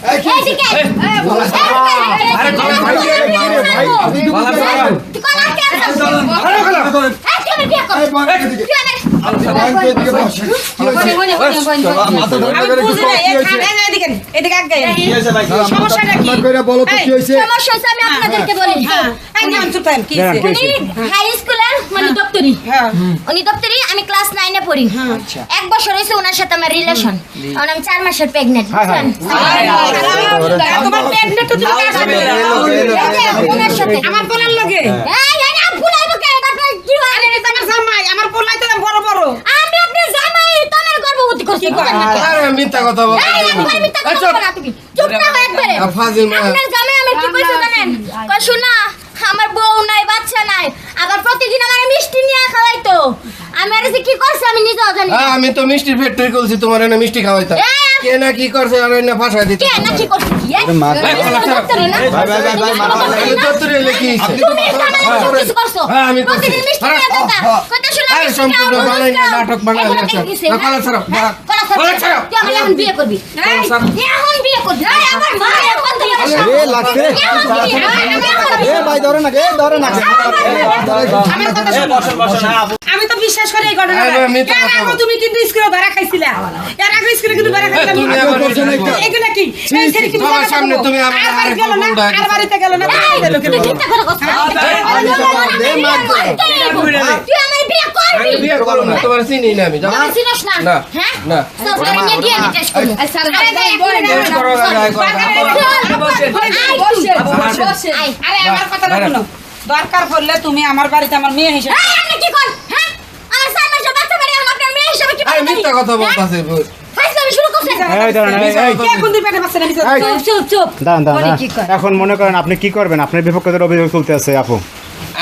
এদিকে আরে সমস্যাটা কি বলো তো কি হয়েছে? সমস্যা আমি আপনাদেরকে বলি। হাই স্কুলের মানে দপ্তরি, উনি দপ্তরি, আমি ক্লাস 9 এ পড়ি। এক বছর হয়েছে ওনার সাথে আমার রিলেশন, কারণ আমি 4 মাসের প্রেগনেন্ট। তোমার প্রেগনেন্ট তো তুমি কার সাথে? ওনার সাথে। আমার পোলার লগে। এই না ভুলাইবো কে? আপনার কি হয়? আরে তোমার জামাই, আমার পোলাই তো বড় বড়। আমি আপনার জামাই, তোমার গর্ভবতী করছি। আরে মিথ্যা কথা বল। এই একবার মিথ্যা কথা বলো না তুমি। চুপ না হয়ে একবারে। আপনার জামাই আমার কি কইছে জানেন? কই শোনা, আমার বউ নাই, বাচ্চা নাই, আবার প্রতিদিন আমার মিষ্টি নিয়ে খাওয়াইতো। আমি আর যে কি করছে আমি নিজেও জানি না। আমি তো মিষ্টির ফ্যাক্টরি খুলছি, তোমার এনে মিষ্টি খাওয়াইতাম। কে না কি করছে আর এনে ফাঁসাই দিত। কে না কি করছে কি? দপ্তরে লেখি তুমি কিছু করছো? হ্যাঁ আমি করছি। প্রতিদিন মিষ্টি নিয়ে যেতা। কত শোনা আরে সম্পূর্ণ বানাই না, নাটক বানাই না। কলা ছাড়ো, কলা ছাড়ো। তুই আমার এখন বিয়ে করবি। এখন বিয়ে করবি। আমার মা এখন তুই আমার এ লাগছে এ ভাই ধরে না কে ধরে না আমার কথা শোনো। আমি তো বিশ্বাস করি এই ঘটনাটা। আরে মিথ্যা কথা বল। তুমি কিন্তু স্কুলে ধরা খাইছিলা। এর আগে স্কুলে কিন্তু ধরা খাইছিলা। তুমি আমার এগুলা কি? এই ছেলে কি তোমার সামনে তুমি আমার আরে গেল না, আর বাড়িতে গেল না। তুই চিন্তা করে কষ্ট। তুই আমার বিয়ে করবি। আমি বিয়ে করব না, তোমার চিনি না আমি। আমার চিনিস না? না। হ্যাঁ? না। সব নিয়ে দিয়ে টেস্ট করব। আরে আমার কথা শুনো। দরকার পড়লে তুমি আমার বাড়িতে আমার মেয়ে হিসেবে। আপনি কি করেন? হ্যাঁ? আমার 4 মাসের বাচ্চা বাড়ি আপনার মেয়ে হিসেবে কি আরে বলেন? মিথ্যা কথা বলতাছে। ফাইজলামি শুরু করছেন। কে কোন দিন পেটে বাচ্চা না দিছে? চুপ। দাঁড়ান বলি কি কর? এখন মনে করেন আপনি কি করবেন? আপনার বিপক্ষের অভিযোগ চলতে আছে আপু।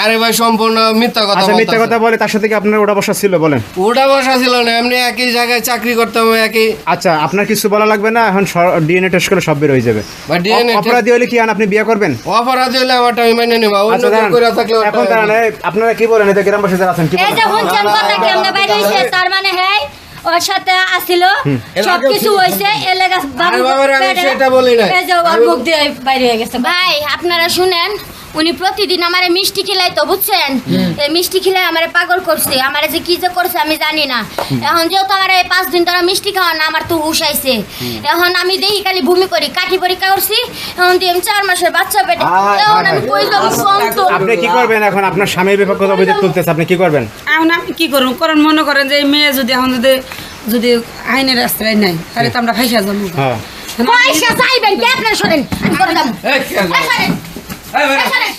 আরে ভাই সম্পূর্ণ মিথ্যা কথা আচ্ছা মিথ্যা কথা বলে তার সাথে কি আপনার ওটা বসা ছিল বলেন? ওটা বসা ছিল না, এমনি একই জায়গায় চাকরি করতাম একই। আচ্ছা আপনার কিছু বলা লাগবে না, এখন ডিএনএ টেস্ট করে সব বের হয়ে যাবে। বা DNA অপরাধী হলে কি আপনি বিয়ে করবেন? অপরাধী হলে আমারটা আমি মেনে নেব। অন্য আচ্ছা কেউ দাঁড়ান, করে থাকলে এখন দাঁড়ান, এই আপনারা কি বলেন? এটা গ্রামবাসী যারা আছেন কি এই বলেন? যে হুনছেন কথা কেমনে বাইরে হইছে, তার মানে হ্যাঁ ওর সাথে আসিল, সব কিছু হইছে, এলাকা বাবু আরে বাবারে, আমি সেটা বলি নাই। এই যে ওর মুখ দিয়ে বাইরে হয়ে গেছে। ভাই আপনারা শুনেন, উনি প্রতিদিন আমারে মিষ্টি খিলাইতো, বুঝছেন? এই মিষ্টি খিলাই আমারে পাগল করছে, আমারে যে কি যে করছে আমি জানি না। এখন যেহেতু আমার 5 দিন ধরে মিষ্টি খাওয়া না, আমার তো হুশ আইছে। এখন আমি দেখি খালি বমি করি, কাঠি পরীক্ষা করছি, এখন দিয়ে 4 মাসের বাচ্চা পেটে। এখন আমি কই যাব শান্ত। আপনি কি করবেন এখন? আপনার স্বামীর বিপক্ষে অভিযোগ তুলতেছে, আপনি কি করবেন? এখন আমি কি করব? কারণ মনে করেন যে এই মেয়ে যদি এখন যদি আইনের রাস্তায় নাই, তাহলে তো আমরা ফাইসা যাবো। হ্যাঁ পয়সা চাইবেন কি আপনারা? শোনেন আমি করে দাম। এই, কি আছে? এই শোনেন, এই শোনেন,